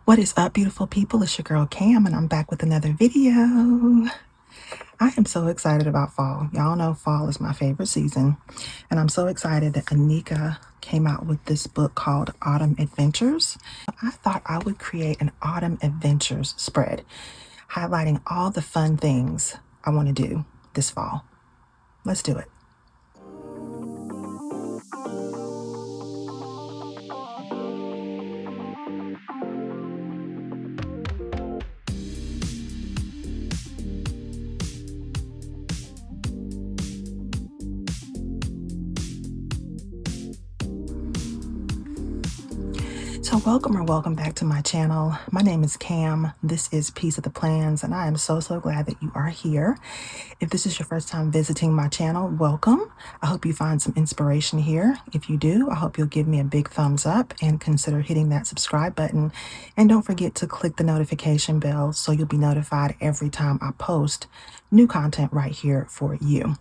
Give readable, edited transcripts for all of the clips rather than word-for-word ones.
What is up, beautiful people? It's your girl Cam, and I'm back with another video. I am so excited about fall. Y'all know fall is my favorite season, and I'm so excited that Anika came out with this book called Autumn Adventures. I thought I would create an Autumn Adventures spread, highlighting all the fun things I want to do this fall. Let's do it. So welcome back to my channel. My name is Cam. This is Piece of the Plans, and I am so glad that you are here. If this is your first time visiting my channel, welcome. I hope you find some inspiration here. If you do, I hope you'll give me a big thumbs up and consider hitting that subscribe button. And don't forget to click the notification bell so you'll be notified every time I post new content right here for you.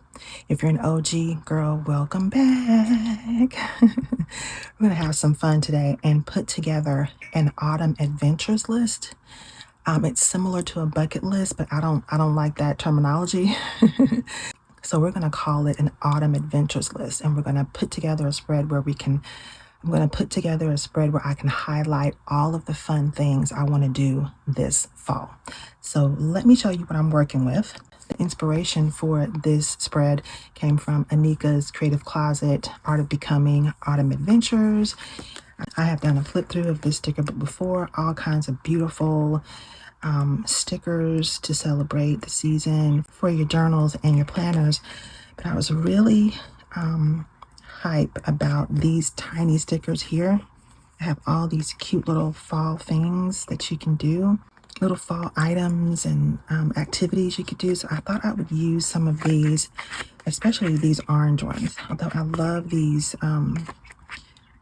If you're an OG girl, welcome back. We're gonna have some fun today and put together an autumn adventures list. It's similar to a bucket list, but I don't like that terminology. So we're gonna call it an autumn adventures list, and we're gonna put together a spread where I'm gonna put together a spread where I can highlight all of the fun things I want to do this fall. So let me show you what I'm working with. The inspiration for this spread came from Anika's Creative Closet, Art of Becoming, Autumn Adventures. I have done a flip through of this sticker book before, all kinds of beautiful stickers to celebrate the season for your journals and your planners. But I was really hype about these tiny stickers here. I have all these cute little fall things that you can do, little fall items and activities you could do. So I thought I would use some of these, especially these orange ones. Although I love these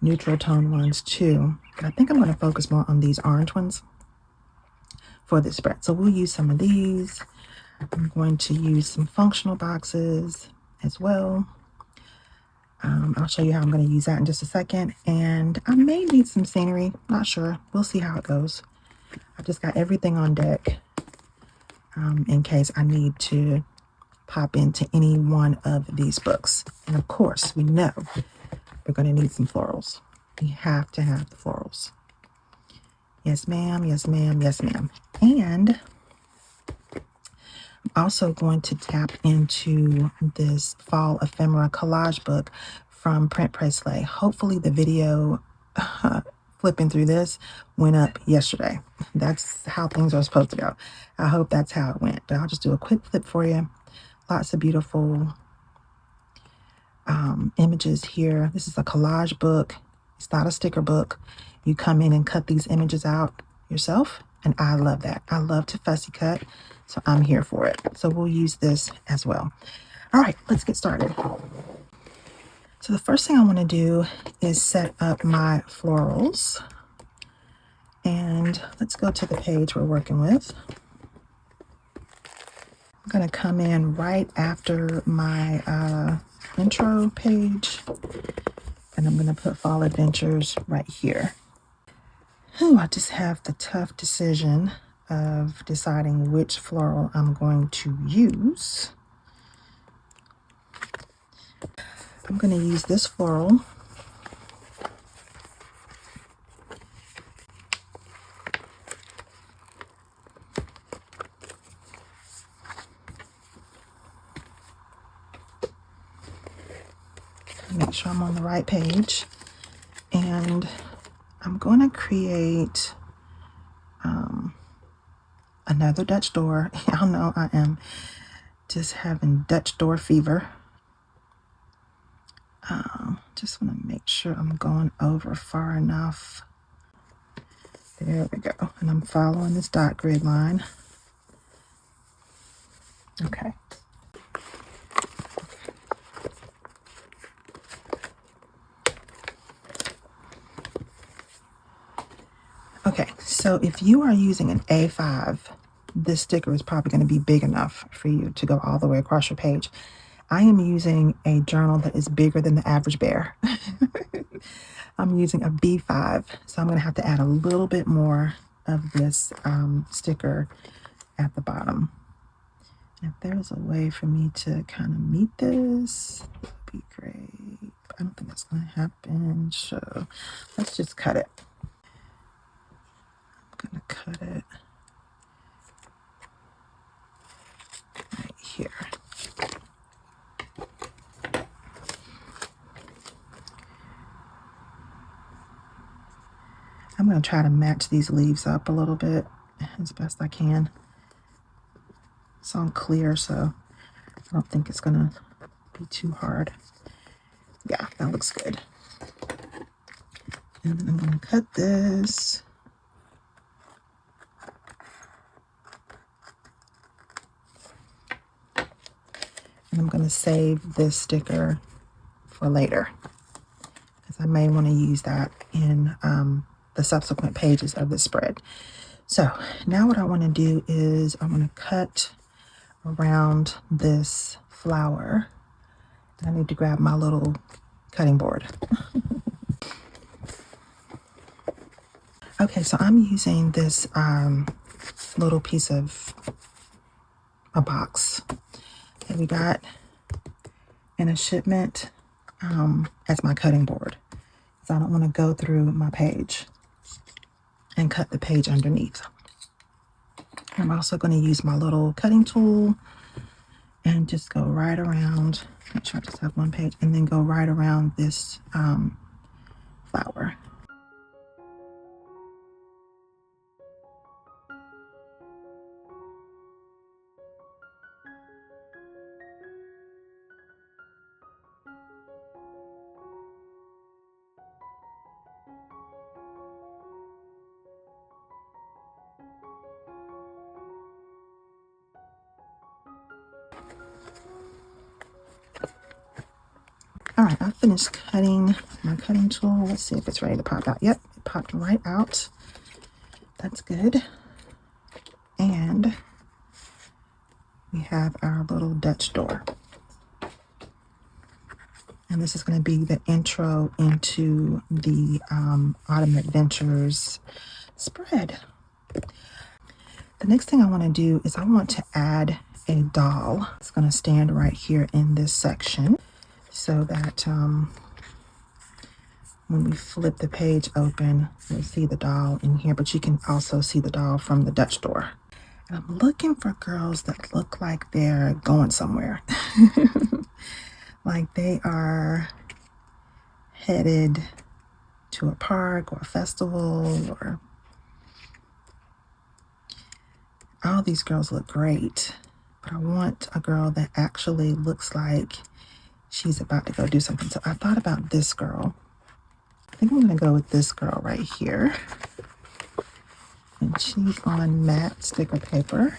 neutral tone ones too. But I think I'm going to focus more on these orange ones for this spread. So we'll use some of these. I'm going to use some functional boxes as well. I'll show you how I'm going to use that in just a second. And I may need some scenery. Not sure. We'll see how it goes. I've just got everything on deck in case I need to pop into any one of these books. And of course, we know we're going to need some florals. We have to have the florals. Yes, ma'am. Yes, ma'am. Yes, ma'am. And I'm also going to tap into this fall ephemera collage book from Print Press Slay. Hopefully the video flipping through this went up yesterday. That's how things are supposed to go. I hope that's how it went. But I'll just do a quick flip for you. Lots of beautiful images here. This is a collage book. It's not a sticker book. You come in and cut these images out yourself, and I love that. I love to fussy cut, so I'm here for it. So we'll use this as well. All right, let's get started. So the first thing I want to do is set up my florals. And let's go to the page we're working with. I'm going to come in right after my intro page, and I'm going to put Fall Adventures right here. I just have the tough decision of deciding which floral I'm going to use. I'm going to use this floral. Make sure I'm on the right page. And I'm going to create another Dutch door. Y'all know I am just having Dutch door fever. Just want to make sure I'm going over far enough. There we go. And I'm following this dot grid line. Okay. Okay, so if you are using an A5, this sticker is probably going to be big enough for you to go all the way across your page. I am using a journal that is bigger than the average bear. I'm using a B5, so I'm going to have to add a little bit more of this sticker at the bottom. If there's a way for me to kind of meet this, that would be great. But I don't think that's going to happen. So let's just cut it. I'm going to cut it right here. I'm going to try to match these leaves up a little bit as best I can. It's on clear, so I don't think it's going to be too hard. Yeah, that looks good. And then I'm going to cut this. And I'm going to save this sticker for later, because I may want to use that in the subsequent pages of the spread. So now what I want to do is I'm going to cut around this flower. I need to grab my little cutting board. Okay, so I'm using this little piece of a box that we got in a shipment as my cutting board. So I don't want to go through my page and cut the page underneath. I'm also going to use my little cutting tool and just go right around, make sure I just have one page, and then go right around this flower. All right, I finished cutting my cutting tool. Let's see if it's ready to pop out. Yep, it popped right out. That's good. And we have our little Dutch door. And this is going to be the intro into the Autumn Adventures spread. The next thing I want to do is I want to add a doll. It's going to stand right here in this section, so that when we flip the page open, you'll see the doll in here, but you can also see the doll from the Dutch door. And I'm looking for girls that look like they're going somewhere. Like they are headed to a park or a festival, or all these girls look great, but I want a girl that actually looks like she's about to go do something. So I thought about this girl. I think I'm going to go with this girl right here. And she's on matte sticker paper.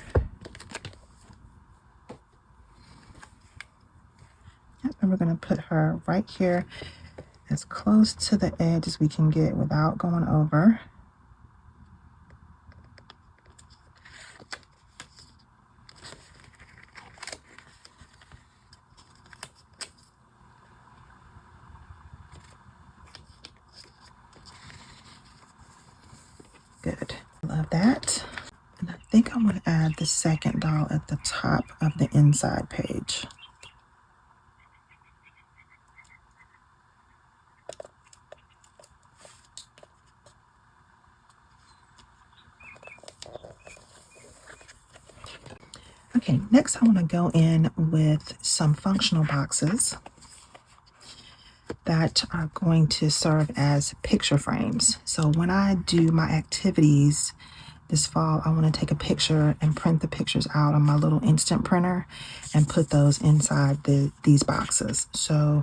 Yep, and we're going to put her right here as close to the edge as we can get without going over. Good. Love that. And I think I'm going to add the second doll at the top of the inside page. Okay, next I want to go in with some functional boxes that are going to serve as picture frames. So when I do my activities this fall, I want to take a picture and print the pictures out on my little instant printer and put those inside these boxes. So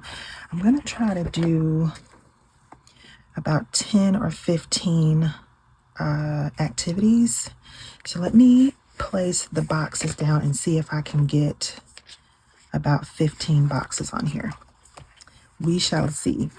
I'm going to try to do about 10 or 15 activities. So let me place the boxes down and see if I can get about 15 boxes on here. We shall see.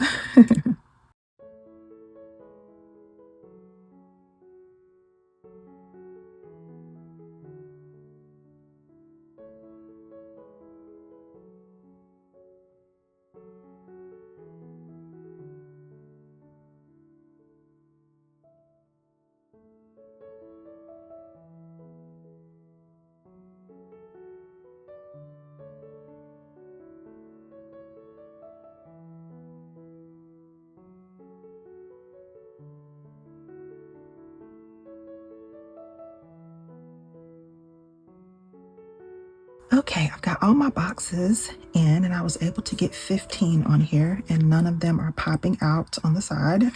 Okay, I've got all my boxes in and I was able to get 15 on here and none of them are popping out on the side.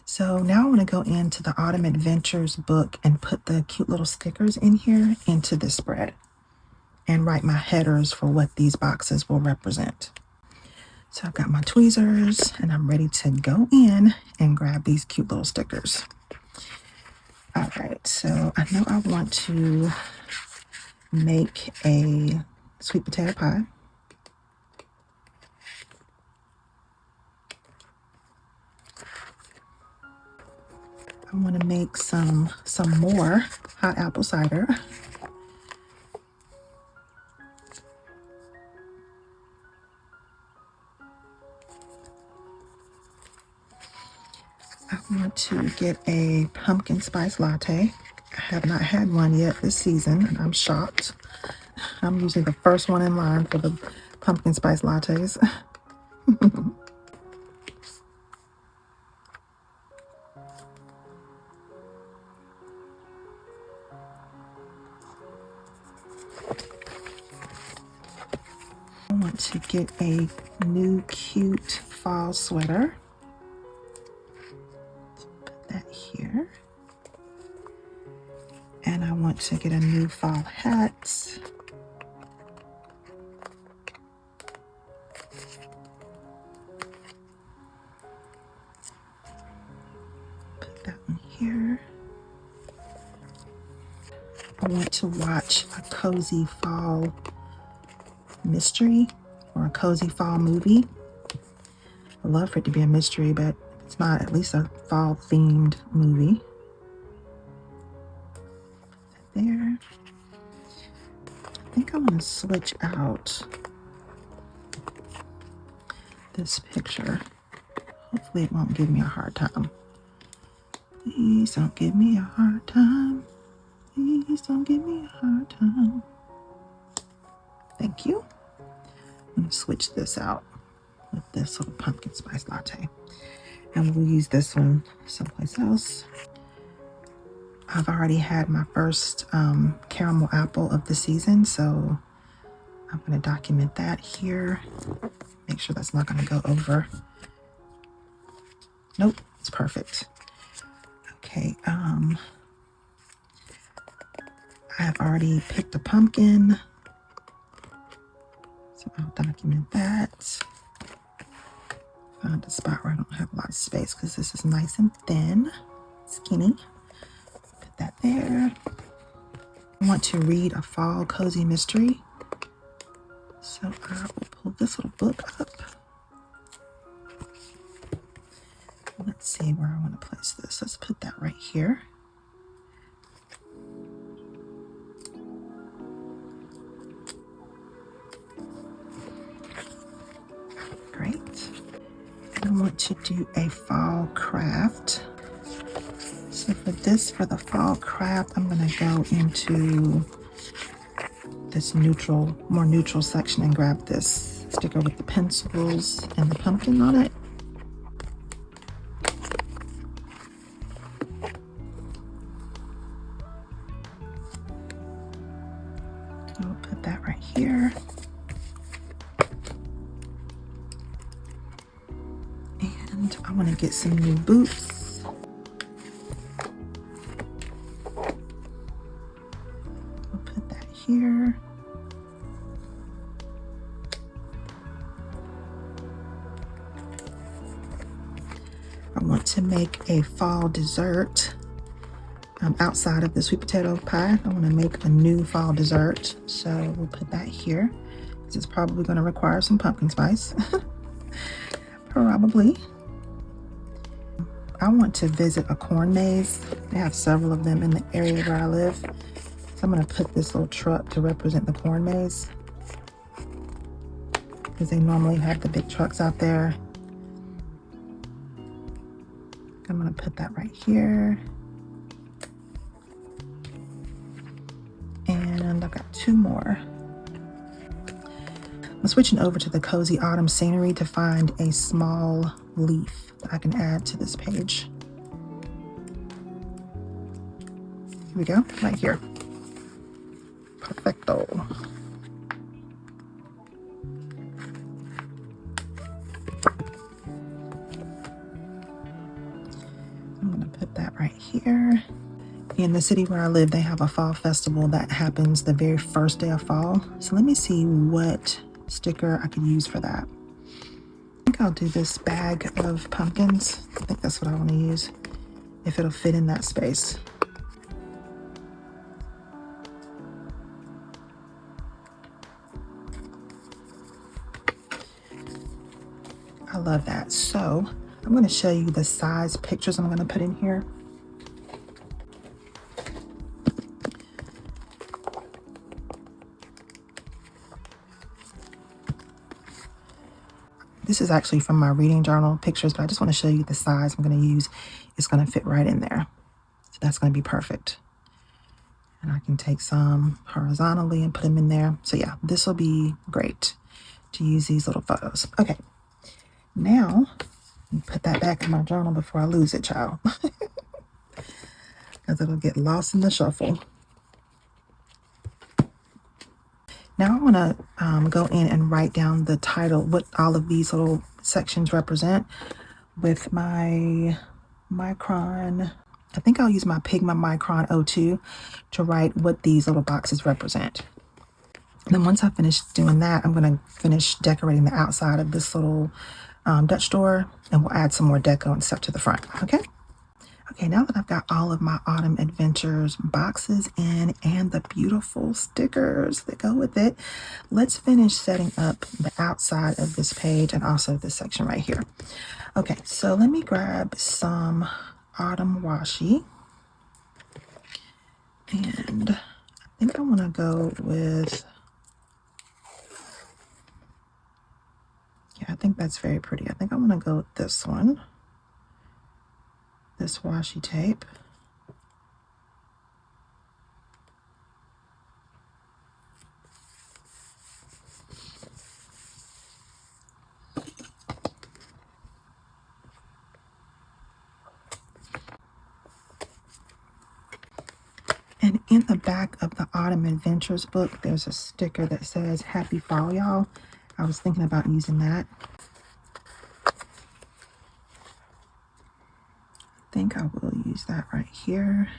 So now I want to go into the Autumn Adventures book and put the cute little stickers in here into this spread and write my headers for what these boxes will represent. So I've got my tweezers and I'm ready to go in and grab these cute little stickers. All right, so I know I want to make a sweet potato pie. I want to make some more hot apple cider. I want to get a pumpkin spice latte. I have not had one yet this season, and I'm shocked. I'm usually the first one in line for the pumpkin spice lattes. I want to get a new cute fall sweater. Put that here. And I want to get a new fall hat. Put that one here. I want to watch a cozy fall mystery or a cozy fall movie. I'd love for it to be a mystery, but it's not, at least a fall themed movie. Put that there. I think I'm going to switch out this picture. Hopefully it won't give me a hard time. Please don't give me a hard time. Please don't give me a hard time. Thank you. I'm going to switch this out with this little pumpkin spice latte. And we'll use this one someplace else. I've already had my first caramel apple of the season, so I'm going to document that here. Make sure that's not going to go over. Nope, it's perfect. Okay, I have already picked a pumpkin, so I'll document that. Find a spot where I don't have a lot of space because this is nice and thin, skinny. Put that there. I want to read a fall cozy mystery, so I will pull this little book up. Let's see where I want to place this. Let's put that right here. Great. And I want to do a fall craft. So for the fall craft, I'm going to go into this more neutral section and grab this sticker with the pencils and the pumpkin on it. I'll put that right here. And I want to get some new boots. I'll put that here. I want to make a fall dessert. Outside of the sweet potato pie, I want to make a new fall dessert. So we'll put that here. This is probably going to require some pumpkin spice. Probably. I want to visit a corn maze. They have several of them in the area where I live. So I'm going to put this little truck to represent the corn maze, because they normally have the big trucks out there. I'm going to put that right here. And I've got two more. I'm switching over to the Cozy Autumn Scenery to find a small leaf that I can add to this page. Here we go, right here. Perfecto. right here. In the city where I live, they have a fall festival that happens the very first day of fall. So let me see what sticker I could use for that. I think I'll do this bag of pumpkins. I think that's what I want to use, if it'll fit in that space. I love that. So I'm going to show you the size pictures I'm going to put in here. This is actually from my reading journal pictures, but I just want to show you the size I'm going to use. It's going to fit right in there. So that's going to be perfect. And I can take some horizontally and put them in there. So yeah, this will be great to use these little photos. Okay, now put that back in my journal before I lose it, child. Because it'll get lost in the shuffle. Now I want to go in and write down the title, what all of these little sections represent, with my Micron. I think I'll use my Pigma Micron 02 to write what these little boxes represent. And then once I finish doing that, I'm going to finish decorating the outside of this little Dutch door, and we'll add some more deco and stuff to the front. Okay? Okay, now that I've got all of my Autumn Adventures boxes in and the beautiful stickers that go with it, let's finish setting up the outside of this page and also this section right here. Okay, so let me grab some Autumn washi. And I think I want to go with, yeah, I think that's very pretty. I think I want to go with this one. This washi tape. And in the back of the Autumn Adventures book, there's a sticker that says Happy Fall, y'all. I was thinking about using that. I think I will use that right here.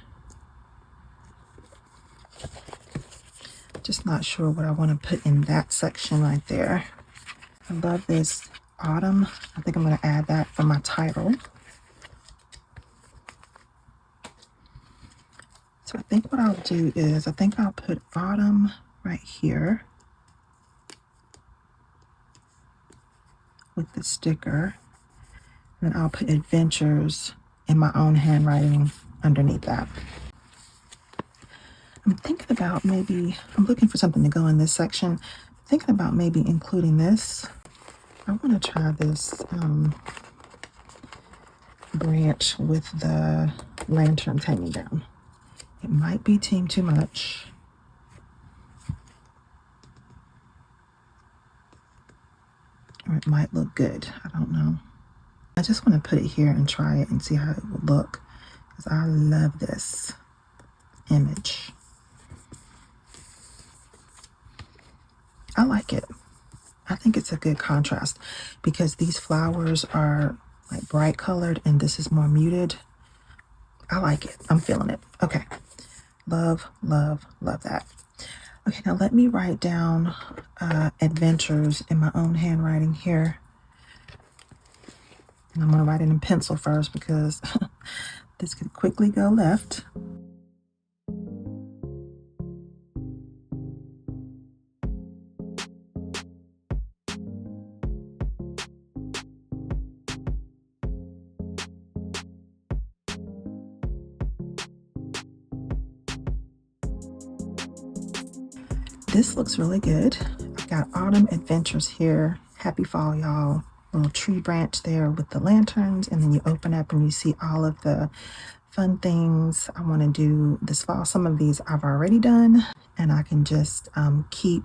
Just not sure what I want to put in that section right there. I love this autumn. I think I'm going to add that for my title. So I think what I'll do is, I think I'll put autumn right here with the sticker. And then I'll put adventures in my own handwriting underneath that. I'm thinking about maybe, I'm looking for something to go in this section. I'm thinking about maybe including this. I want to try this branch with the lanterns hanging down. It might be too much. Or it might look good. I don't know. I just want to put it here and try it and see how it will look, because I love this image. I like it. I think it's a good contrast because these flowers are like bright colored and this is more muted. I like it. I'm feeling it. Okay. Love, love, love that. Okay, now let me write down adventures in my own handwriting here. And I'm going to write it in pencil first because this could quickly go left. This looks really good. I've got Autumn Adventures here. Happy fall, y'all. Little tree branch there with the lanterns, and then you open up and you see all of the fun things I want to do this fall. Some of these I've already done, and I can just keep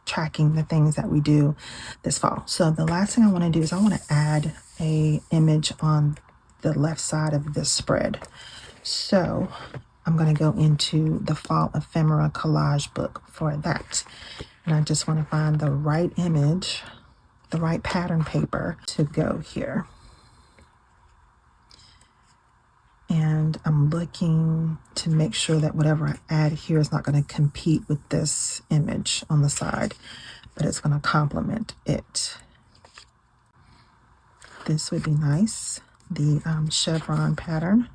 tracking the things that we do this fall. So the last thing I want to do is I want to add a image on the left side of this spread. So I'm going to go into the Fall Ephemera Collage book for that. And I just want to find the right image, the right pattern paper to go here. And I'm looking to make sure that whatever I add here is not going to compete with this image on the side, but it's going to complement it. This would be nice, the chevron pattern.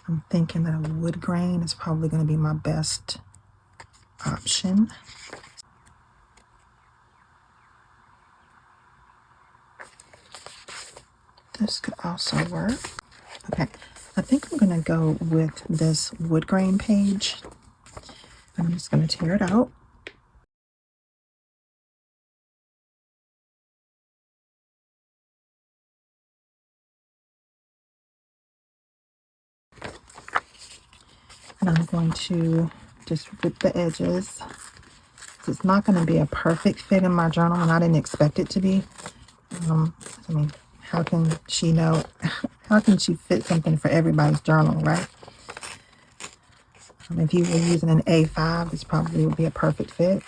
I'm thinking that a wood grain is probably going to be my best option. This could also work. Okay, I think I'm going to go with this wood grain page. I'm just going to tear it out. And I'm going to just rip the edges. It's not going to be a perfect fit in my journal, and I didn't expect it to be. I mean, how can she know? How can she fit something for everybody's journal, right? If you were using an A5, this probably would be a perfect fit.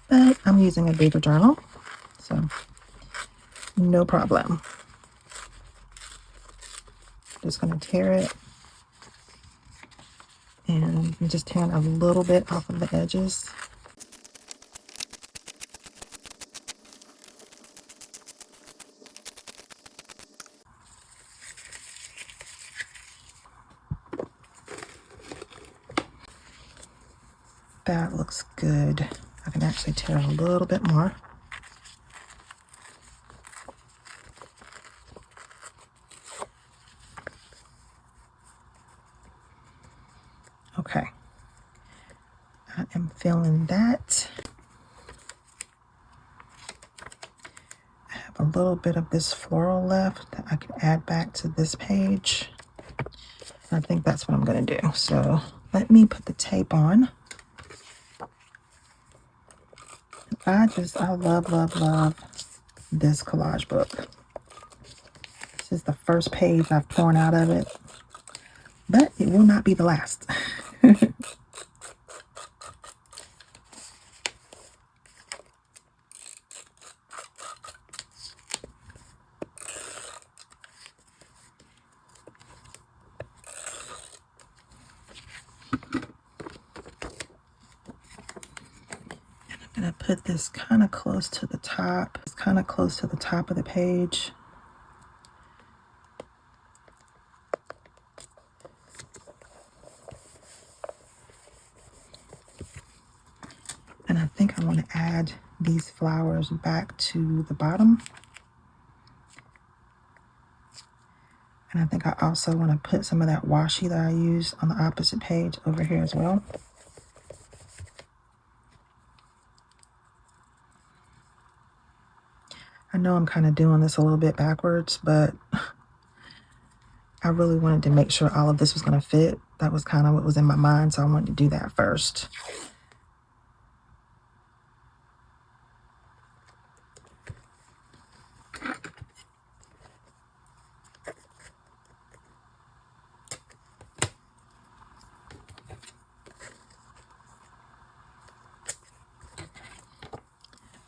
But I'm using a bigger journal, so no problem. Just going to tear it. And I'm just tearing a little bit off of the edges. That looks good. I can actually tear a little bit more. Okay. I am feeling that. I have a little bit of this floral left that I can add back to this page. I think that's what I'm going to do. So let me put the tape on. I love, love, love this collage book. This is the first page I've torn out of it, but it will not be the last. I'm going to put this kind of close to the top. It's kind of close to the top of the page. And I think I want to add these flowers back to the bottom. And I think I also want to put some of that washi that I used on the opposite page over here as well. I know I'm kind of doing this a little bit backwards, but I really wanted to make sure all of this was going to fit. That was kind of what was in my mind, so I wanted to do that first.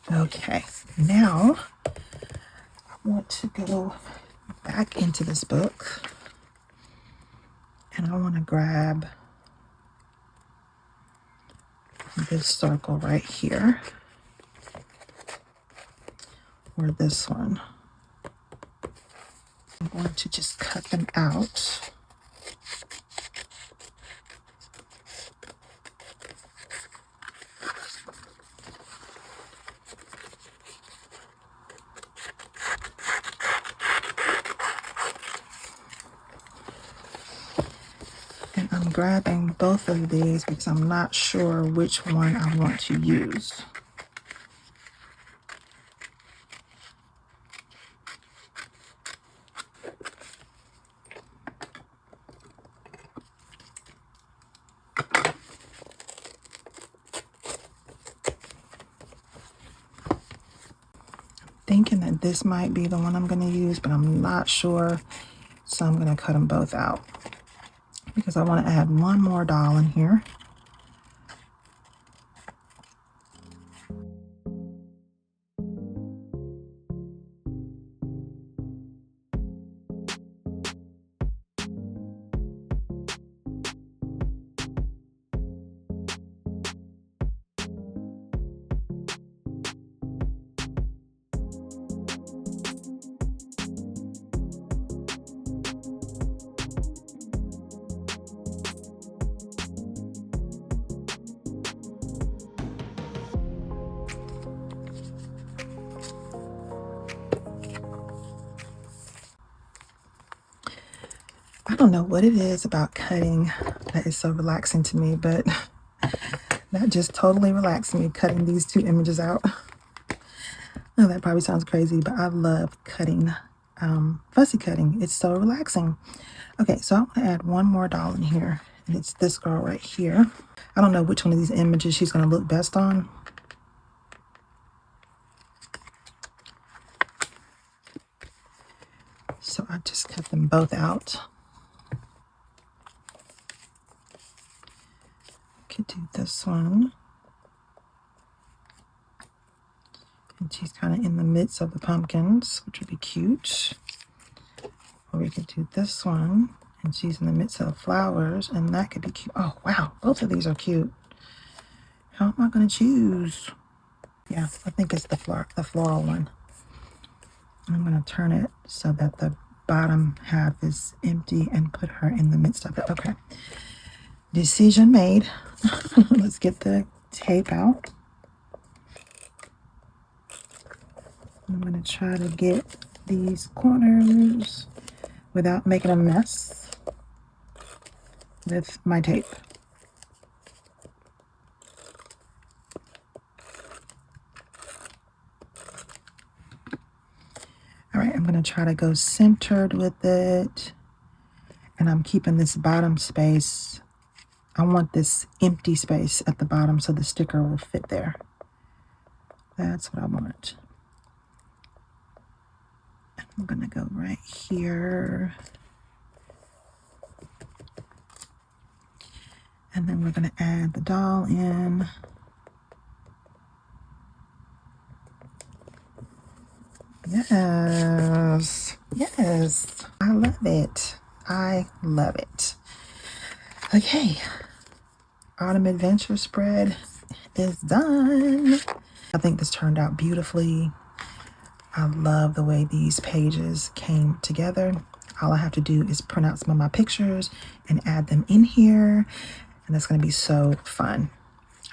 Okay, now I want to go back into this book and I want to grab this circle right here, or this one. I'm going to just cut them out. And I'm grabbing both of these because I'm not sure which one I want to use. Thinking that this might be the one I'm going to use, but I'm not sure, so I'm going to cut them both out because I want to add one more doll in here. don't know what it is about cutting that is so relaxing to me, but that just totally relaxed me, cutting these two images out. Oh, that probably sounds crazy, but I love cutting, fussy cutting. It's so relaxing. Okay, so I want to add one more doll in here, and it's this girl right here. I don't know which one of these images she's going to look best on. So I just cut them both out. Could do this one. And she's kind of in the midst of the pumpkins, which would be cute. Or we could do this one, and she's in the midst of the flowers, and that could be cute. Oh, wow, both of these are cute. How am I going to choose? Yeah, I think it's the floral one. I'm going to turn it so that the bottom half is empty and put her in the midst of it. Okay. Decision made. Let's get the tape out. I'm going to try to get these corners without making a mess with my tape. All right, I'm going to try to go centered with it. And I'm keeping this bottom space. I want this empty space at the bottom so the sticker will fit there. That's what I want. I'm going to go right here. And then we're going to add the doll in. Yes. Yes. I love it. I love it. Okay. Autumn Adventure spread is done. I think this turned out beautifully. I love the way these pages came together. All I have to do is print out some of my pictures and add them in here, and that's going to be so fun.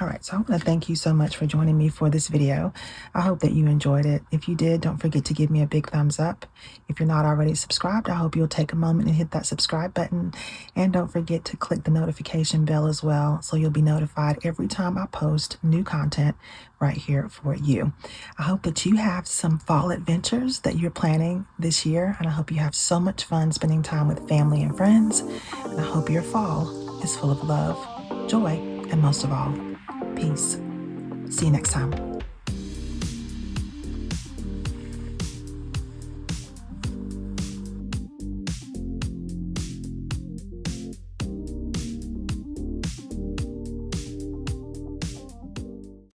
All right, so I want to thank you so much for joining me for this video. I hope that you enjoyed it. If you did, don't forget to give me a big thumbs up. If you're not already subscribed, I hope you'll take a moment and hit that subscribe button. And don't forget to click the notification bell as well, so you'll be notified every time I post new content right here for you. I hope that you have some fall adventures that you're planning this year, and I hope you have so much fun spending time with family and friends. And I hope your fall is full of love, joy, and most of all, peace. See you next time.